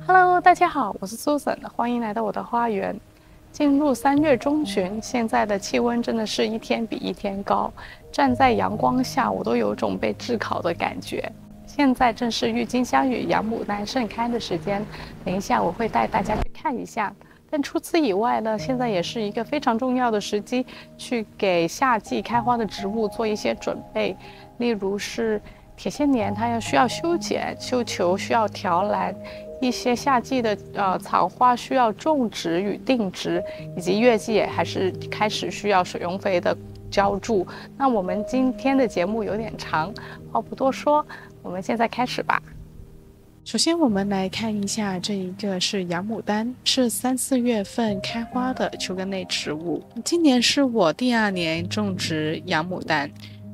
Hello，大家好，我是 Susan， 欢迎来到我的花园。进入3月中旬，现在的气温真的是一天比一天高，站在阳光下，我都有种被炙烤的感觉。现在正是郁金香与洋牡丹盛开的时间，等一下我会带大家去看一下。但除此以外呢，现在也是一个非常重要的时机，去给夏季开花的植物做一些准备，例如是铁线莲，它需要修剪、绣球，需要调篮。一些夏季的草花需要种植与定植，以及月季也还是开始需要水溶肥的浇筑。那我们今天的节目有点长，话不多说，我们现在开始吧。首先我们来看一下，这一个是洋牡丹，是3、4月份开花的球根类植物。今年是我第2年种植洋牡丹。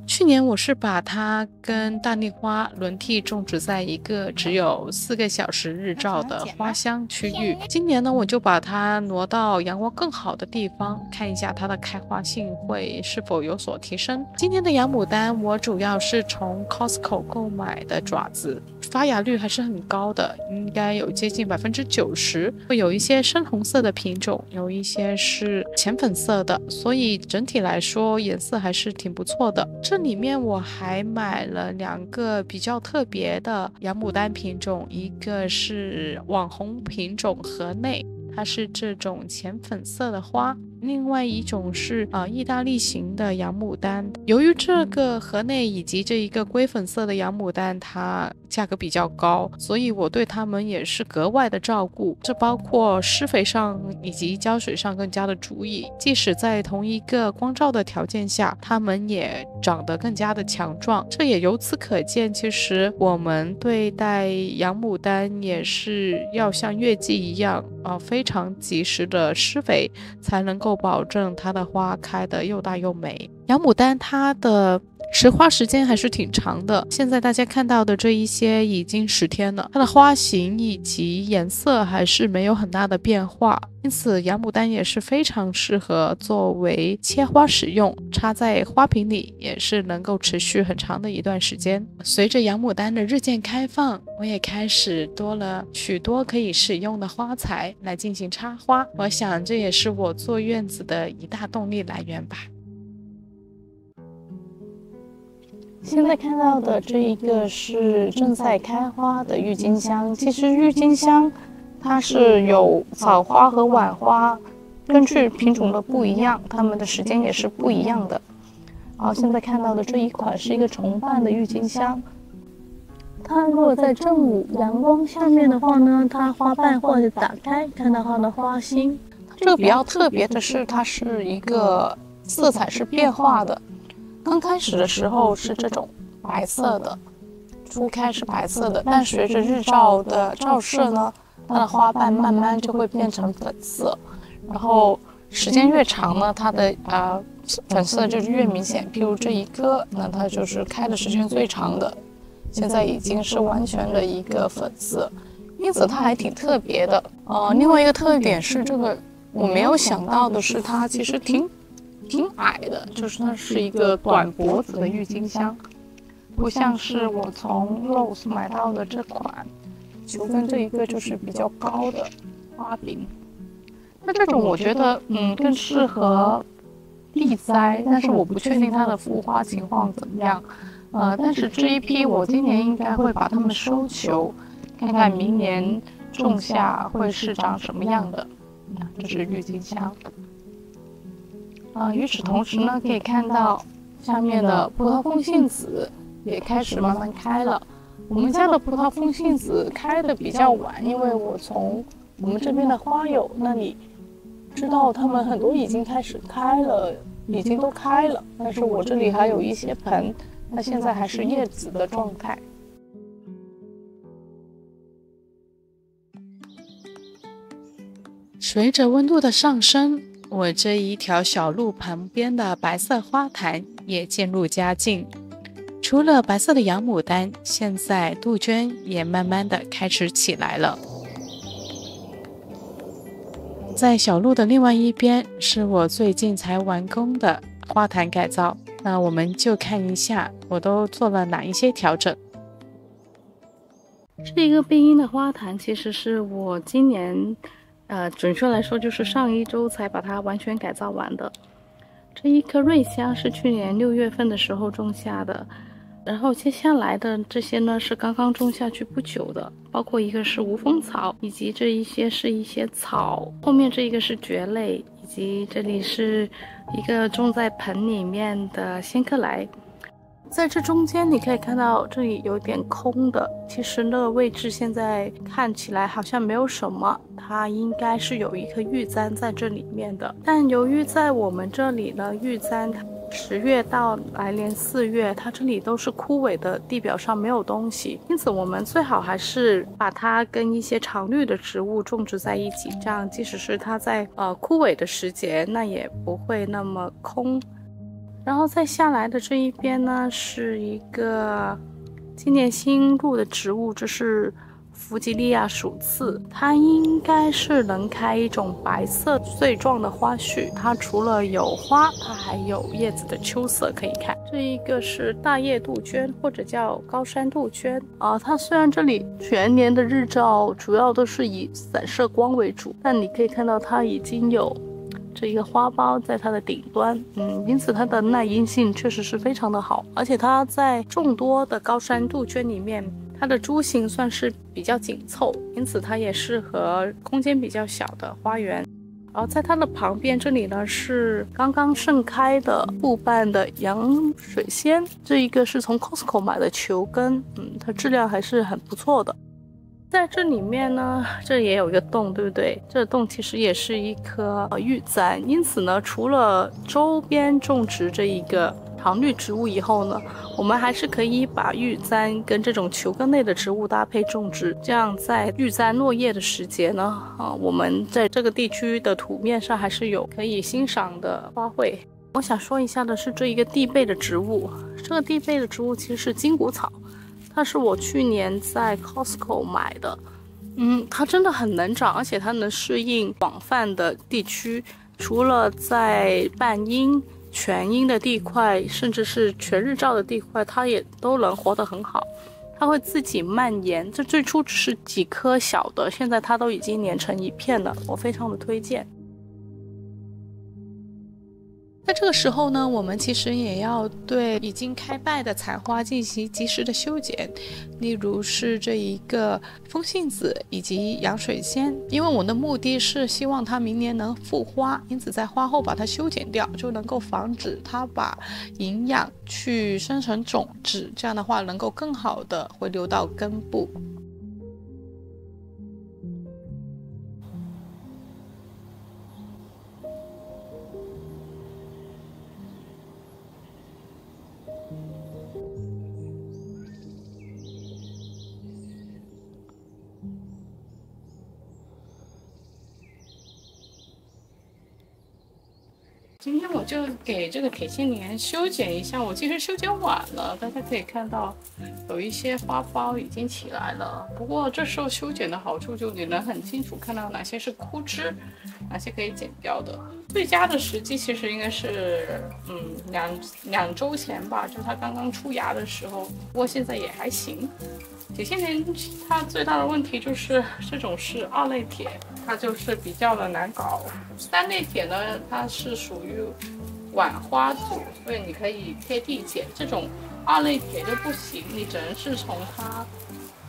去年我是把它跟大丽花轮替种植在一个只有4个小时日照的花香区域。今年呢，我就把它挪到阳光更好的地方，看一下它的开花性会是否有所提升。今年的洋牡丹我主要是从 Costco 购买的爪子，发芽率还是很高的，应该有接近90%。会有一些深红色的品种，有一些是浅粉色的，所以整体来说颜色还是挺不错的。这里面我还买了2个比较特别的洋牡丹品种，一个是网红品种河内，它是这种浅粉色的花，另外一种是意大利型的洋牡丹。由于这个河内以及这一个灰粉色的洋牡丹它价格比较高，所以我对它们也是格外的照顾，这包括施肥上以及浇水上更加的注意。即使在同一个光照的条件下，它们也长得更加的强壮。这也由此可见，其实我们对待洋牡丹也是要像月季一样非常及时的施肥，才能够保证它的花开得又大又美。洋牡丹它的持花时间还是挺长的，现在大家看到的这一些已经10天了，它的花型以及颜色还是没有很大的变化，因此洋牡丹也是非常适合作为切花使用，插在花瓶里也是能够持续很长的一段时间。随着洋牡丹的日渐开放，我也开始多了许多可以使用的花材来进行插花，我想这也是我做院子的一大动力来源吧。现在看到的这一个是正在开花的郁金香。其实郁金香它是有早花和晚花，根据品种的不一样，它们的时间也是不一样的。现在看到的这一款是一个重瓣的郁金香，它如果在正午阳光下面的话呢，它花瓣会打开，看到它的花心。这个比较特别的是，它是一个色彩是变化的。刚开始的时候是这种白色的，初开是白色的，但随着日照的照射呢，它的花瓣慢慢就会变成粉色，然后时间越长呢，它的粉色就是越明显。譬如这一个，那它就是开的时间最长的，现在已经是完全的一个粉色，因此它还挺特别的。另外一个特点是这个我没有想到的是，它其实挺矮的，就是它是一个短脖子的郁金香，不像是我从 Rose 买到的这款球根，这一个就是比较高的花柄。那这种我觉得更适合地栽，但是我不确定它的复花情况怎么样。但是这一批我今年应该会把它们收球，看看明年种下会是长什么样的。这是郁金香。与此同时呢，可以看到下面的葡萄风信子也开始慢慢开了。我们家的葡萄风信子开的比较晚，因为我从我们这边的花友那里知道他们很多已经开始开了，已经都开了，但是我这里还有一些盆，它现在还是叶子的状态。随着温度的上升，我这一条小路旁边的白色花坛也渐入佳境。除了白色的洋牡丹，现在杜鹃也慢慢的开始起来了。在小路的另外一边是我最近才完工的花坛改造，那我们就看一下我都做了哪一些调整。这一个背阴的花坛，其实是我今年，准确来说就是上一周才把它完全改造完的。这一棵瑞香是去年6月份的时候种下的，然后接下来的这些呢是刚刚种下去不久的，包括一个是无风草，以及这一些是一些草，后面这一个是蕨类，以及这里是一个种在盆里面的仙客来。在这中间你可以看到这里有点空的，其实那个位置现在看起来好像没有什么，它应该是有一颗玉簪在这里面的。但由于在我们这里呢，玉簪10月到来年4月，它这里都是枯萎的，地表上没有东西，因此我们最好还是把它跟一些常绿的植物种植在一起，这样即使是它在枯萎的时节，那也不会那么空。然后再下来的这一边呢，是一个今年新入的植物，这是弗吉利亚鼠刺，它应该是能开一种白色穗状的花序。它除了有花，它还有叶子的秋色可以看。这一个是大叶杜鹃，或者叫高山杜鹃它虽然这里全年的日照主要都是以散射光为主，但你可以看到它已经有这一个花苞在它的顶端，因此它的耐阴性确实是非常的好，而且它在众多的高山杜鹃里面，它的株型算是比较紧凑，因此它也适合空间比较小的花园。而在它的旁边这里呢，是刚刚盛开的复瓣的洋水仙，这一个是从 Costco 买的球根，它质量还是很不错的。在这里面呢，这也有一个洞，对不对？这个洞其实也是一颗玉簪，因此呢，除了周边种植这一个常绿植物以后呢，我们还是可以把玉簪跟这种球根类的植物搭配种植，这样在玉簪落叶的时节呢，我们在这个地区的土面上还是有可以欣赏的花卉。我想说一下的是这一个地被的植物，这个地被的植物其实是金骨草。它是我去年在 Costco 买的，它真的很能长，而且它能适应广泛的地区，除了在半阴、全阴的地块，甚至是全日照的地块，它也都能活得很好。它会自己蔓延，这最初只是几颗小的，现在它都已经连成一片了，我非常的推荐。在这个时候呢，我们其实也要对已经开败的残花进行及时的修剪，例如是这一个风信子以及洋水仙，因为我的目的是希望它明年能复花，因此在花后把它修剪掉，就能够防止它把营养去生成种子，这样的话能够更好的回流到根部。今天我就给这个铁线莲修剪一下，我其实修剪晚了，大家可以看到有一些花苞已经起来了。不过这时候修剪的好处就你能很清楚看到哪些是枯枝，哪些可以剪掉的。最佳的时机其实应该是两周前吧，就它刚刚出芽的时候。不过现在也还行。铁线莲它最大的问题就是这种是2类铁，它就是比较的难搞。3类铁呢，它是属于晚花组，所以你可以贴地剪。这种2类铁就不行，你只能是从它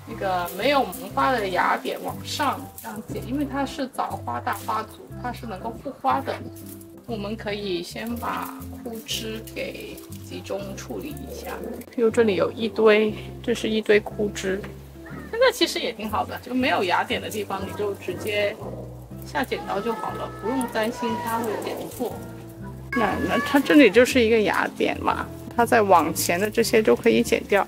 那个没有萌发的芽点往上这样剪，因为它是早花大花组，它是能够复花的。我们可以先把枯枝给集中处理一下，比如这里有一堆，这是一堆枯枝，现在其实也挺好的，就没有芽点的地方你就直接下剪刀就好了，不用担心它会剪错。那它这里就是一个芽点嘛，它再往前的这些就可以剪掉。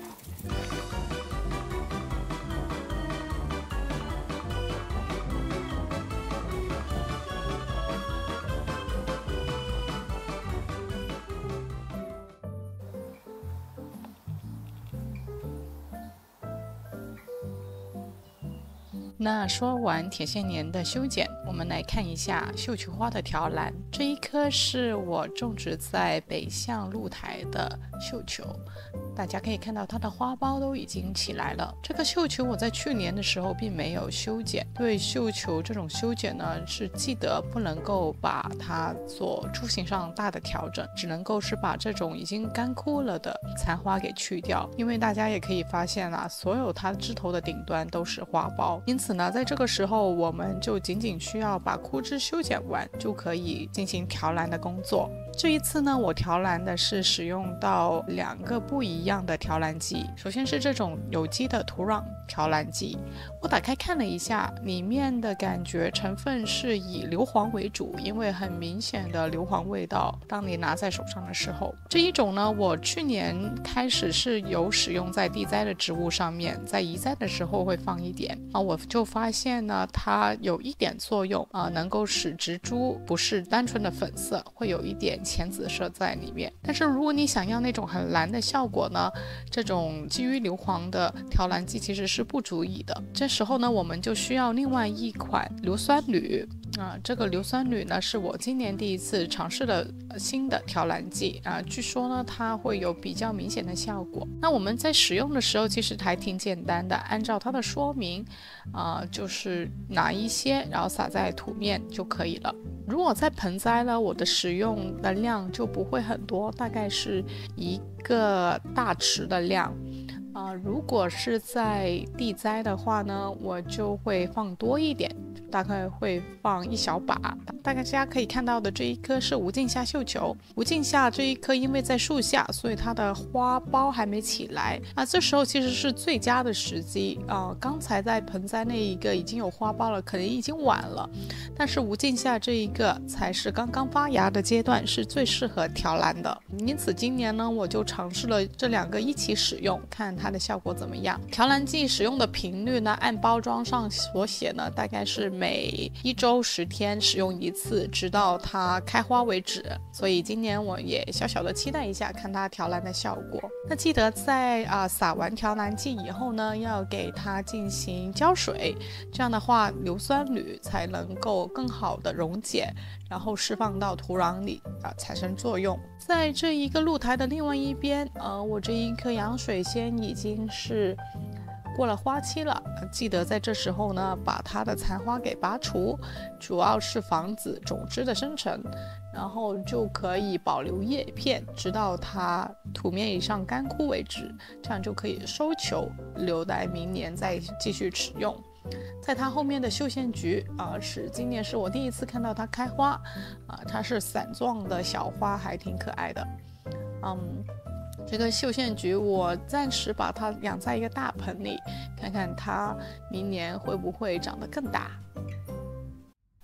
那说完铁线莲的修剪，我们来看一下绣球花的条篮。这一棵是我种植在北向露台的绣球，大家可以看到它的花苞都已经起来了。这个绣球我在去年的时候并没有修剪，对绣球这种修剪呢，是记得不能够把它做株型上大的调整，只能够是把这种已经干枯了的残花给去掉。因为大家也可以发现啊，所有它枝头的顶端都是花苞，因此呢，在这个时候我们就仅仅需要把枯枝修剪完，就可以进行调篮的工作。这一次呢，我调篮的是使用到2个不一样的调篮剂。首先是这种有机的土壤调篮剂，我打开看了一下，里面的感觉成分是以硫磺为主，因为很明显的硫磺味道，当你拿在手上的时候。这一种呢，我去年开始是有使用在地栽的植物上面，在移栽的时候会放一点我就发现呢，它有一点作用能够使植株不是单纯的粉色，会有一点浅紫色在里面。但是如果你想要那种很蓝的效果呢，这种基于硫磺的调篮剂其实是不足以的。这时候呢，我们就需要另外一款硫酸铝这个硫酸铝呢，是我今年第一次尝试的新的调篮剂据说呢，它会有比较明显的效果。那我们在使用的时候其实还挺简单的，按照它的说明就是拿一些，然后撒在土面就可以了。如果在盆栽呢，我的使用的量就不会很多，大概是1个大匙的量。如果是在地栽的话呢，我就会放多一点，大概会放1小把。大家可以看到的这一颗是无茎夏绣球，无茎夏这一颗因为在树下，所以它的花苞还没起来这时候其实是最佳的时机刚才在盆栽那一个已经有花苞了，可能已经晚了，但是无茎夏这一个才是刚刚发芽的阶段，是最适合调篮的。因此今年呢，我就尝试了这2个一起使用，看它的效果怎么样。调篮剂使用的频率呢，按包装上所写呢，大概是每1周10天使用1次，直到它开花为止。所以今年我也小小的期待一下，看它调篮的效果。那记得在撒完调篮剂以后呢，要给它进行浇水，这样的话硫酸铝才能够更好的溶解，然后释放到土壤里产生作用。在这一个露台的另外一边我这一颗洋水仙已经是过了花期了，记得在这时候呢，把它的残花给拔除，主要是防止种枝的生成，然后就可以保留叶片，直到它土面以上干枯为止，这样就可以收球，留待明年再继续使用。在它后面的绣线菊今年是我第一次看到它开花它是伞状的小花，还挺可爱的。这个绣线菊我暂时把它养在一个大盆里，看看它明年会不会长得更大。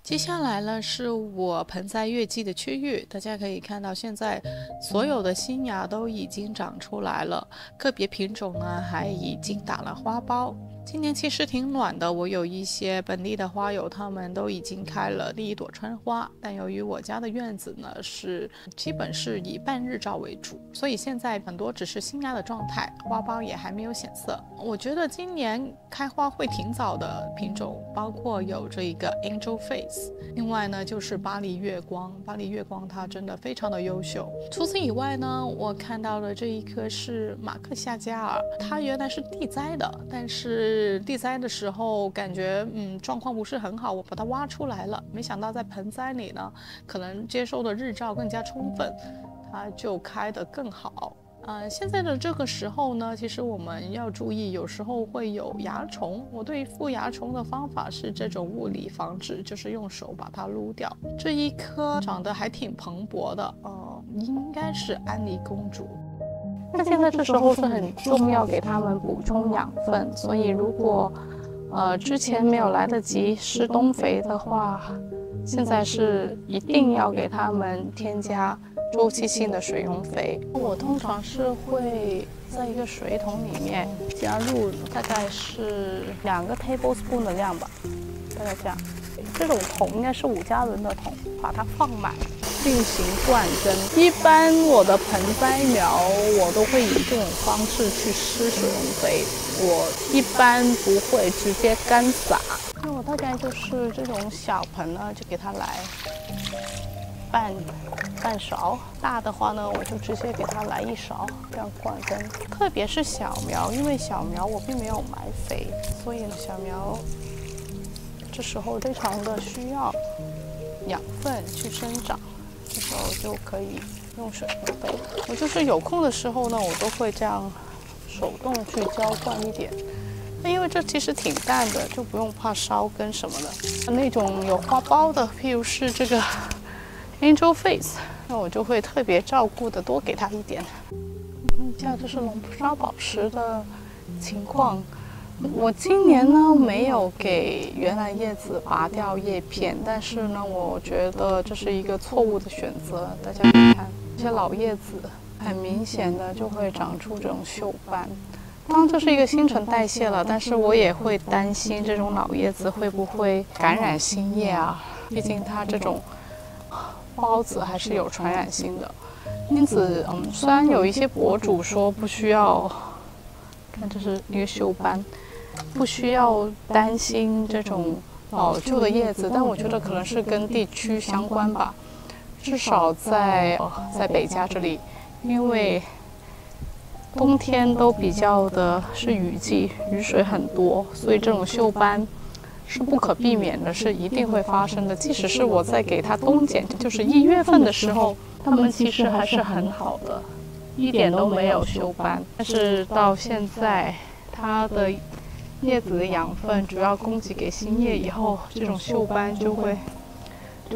接下来呢，是我盆栽月季的区域，大家可以看到现在所有的新芽都已经长出来了，个别品种呢还已经打了花苞。今年其实挺暖的，我有一些本地的花友，他们都已经开了第1朵春花，但由于我家的院子呢基本是以半日照为主，所以现在很多只是新芽的状态，花苞也还没有显色。我觉得今年开花会挺早的品种，包括有这一个 Angel Face， 另外呢就是巴黎月光，巴黎月光它真的非常的优秀。除此以外呢，我看到的这一颗是马克夏加尔，它原来是地栽的，但是地栽的时候感觉状况不是很好，我把它挖出来了，没想到在盆栽里呢，可能接受的日照更加充分，它就开得更好。现在的这个时候呢，其实我们要注意，有时候会有蚜虫。我对付蚜虫的方法是这种物理防治，就是用手把它撸掉。这一颗长得还挺蓬勃的，应该是安妮公主。那现在这时候是很重要给它们补充养分，所以如果之前没有来得及施冬肥的话，现在是一定要给它们添加周期性的水溶肥。我通常是会在一个水桶里面加入大概是2个 tablespoon 的量吧，大概这样。这种桶应该是5加仑的桶，把它放满，进行灌根。一般我的盆栽苗我都会以这种方式去施水龙肥，我一般不会直接干撒。那我大概就是这种小盆呢，就给它来半勺，大的话呢，我就直接给它来1勺，这样灌根。特别是小苗，因为小苗我并没有埋肥，所以呢，小苗这时候非常的需要养分去生长，这时候就可以用水龙肥。我就是有空的时候呢，我都会这样手动去浇灌一点。那因为这其实挺淡的，就不用怕烧根什么的。那种有花苞的，譬如是这个 Angel Face， 那我就会特别照顾的多给它一点。这样就是龙布沙宝石的情况。我今年呢没有给原来叶子拔掉叶片，但是呢，我觉得这是一个错误的选择。大家可以看，这些老叶子很明显的就会长出这种锈斑。当然这是一个新陈代谢了，但是我也会担心这种老叶子会不会感染新叶啊？毕竟它这种孢子还是有传染性的。因此，虽然有一些博主说不需要，看这是一个锈斑。不需要担心这种老旧的叶子，但我觉得可能是跟地区相关吧。至少在北加这里，因为冬天都比较的是雨季，雨水很多，所以这种锈斑是不可避免的，是一定会发生的。即使是我在给它冬剪，就是1月份的时候，它们其实还是很好的，一点都没有锈斑。但是到现在，它的叶子的养分主要供给给新叶以后，这种锈斑就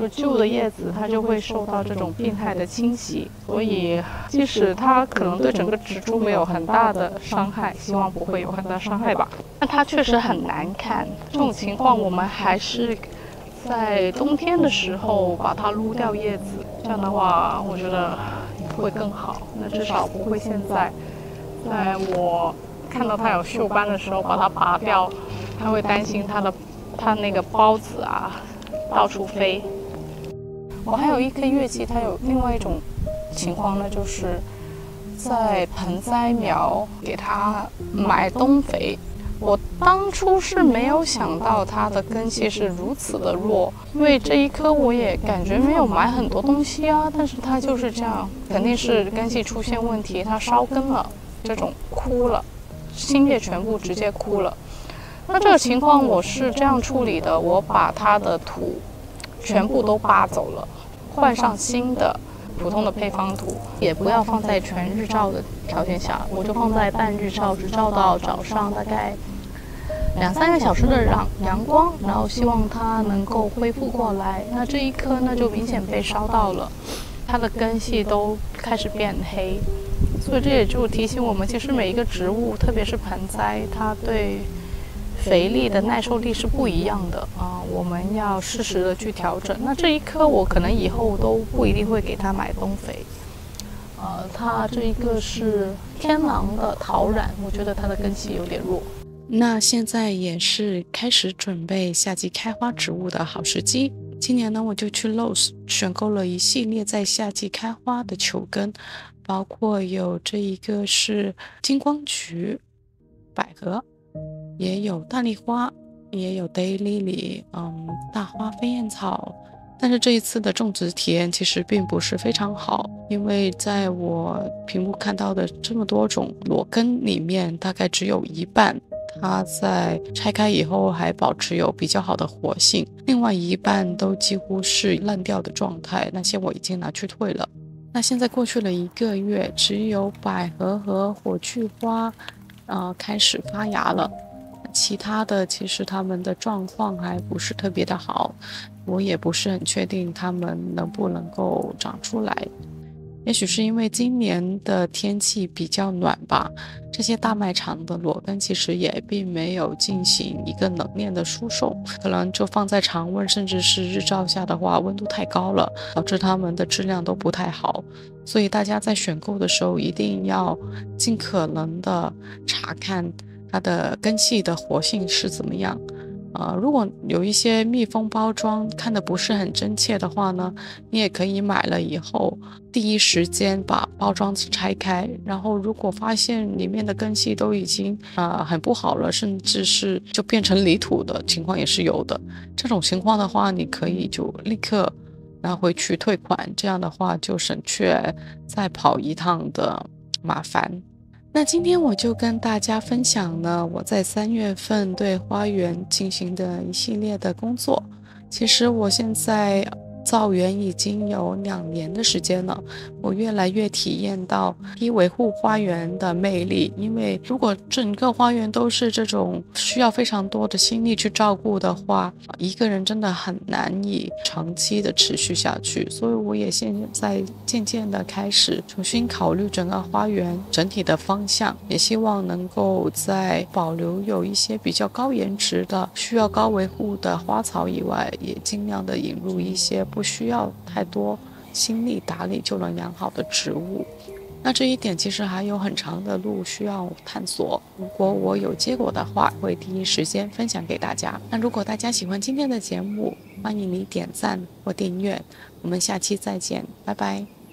旧的叶子它就会受到这种病态的侵袭，所以即使它可能对整个植株没有很大的伤害，希望不会有很大伤害吧。但它确实很难看，这种情况我们还是在冬天的时候把它撸掉叶子，这样的话我觉得会更好。那至少不会现在我看到它有锈斑的时候把它拔掉，它会担心它那个孢子啊到处飞。我还有一棵月季，它有另外一种情况呢，就是在盆栽苗给它埋冬肥。我当初是没有想到它的根系是如此的弱，因为这一棵我也感觉没有埋很多东西啊，但是它就是这样，肯定是根系出现问题，它烧根了，这种枯了。新叶全部直接枯了。那这个情况我是这样处理的，我把它的土全部都扒走了，换上新的普通的配方土，也不要放在全日照的条件下，我就放在半日照，只照到早上大概2、3个小时的阳光，然后希望它能够恢复过来。那这一棵呢就明显被烧到了，它的根系都开始变黑。所以这也就提醒我们，其实每一个植物，特别是盆栽，它对肥力的耐受力是不一样的啊，我们要适时的去调整。那这一棵我可能以后都不一定会给它买冬肥，它这一个是天狼的陶染，我觉得它的根系有点弱。那现在也是开始准备夏季开花植物的好时机。今年呢，我就去 Lowe's 选购了一系列在夏季开花的球根，包括有这一个是金光菊、百合，也有大丽花，也有 Daylily， 大花飞燕草。但是这一次的种植体验其实并不是非常好，因为在我屏幕看到的这么多种裸根里面，大概只有一半它在拆开以后还保持有比较好的活性，另外一半都几乎是烂掉的状态，那些我已经拿去退了。那现在过去了1个月，只有百合和火炬花开始发芽了，其他的其实它们的状况还不是特别的好，我也不是很确定它们能不能够长出来。也许是因为今年的天气比较暖吧，这些大卖场的裸根其实也并没有进行一个冷链的输送，可能就放在常温甚至是日照下的话，温度太高了，导致它们的质量都不太好。所以大家在选购的时候一定要尽可能的查看它的根系的活性是怎么样。如果有一些密封包装看得不是很真切的话呢，你也可以买了以后第一时间把包装纸拆开，然后如果发现里面的根系都已经很不好了，甚至是就变成泥土的情况也是有的。这种情况的话，你可以就立刻拿回去退款，这样的话就省却再跑一趟的麻烦。那今天我就跟大家分享了我在3月份对花园进行的一系列的工作。其实我现在造园已经有2年的时间了，我越来越体验到维护花园的魅力。因为如果整个花园都是这种需要非常多的心力去照顾的话，一个人真的很难以长期的持续下去。所以我也现在渐渐的开始重新考虑整个花园整体的方向，也希望能够在保留有一些比较高颜值的需要高维护的花草以外，也尽量的引入一些不需要太多心力打理就能养好的植物。那这一点其实还有很长的路需要探索，如果我有结果的话，会第一时间分享给大家。那如果大家喜欢今天的节目，欢迎你点赞或订阅，我们下期再见，拜拜。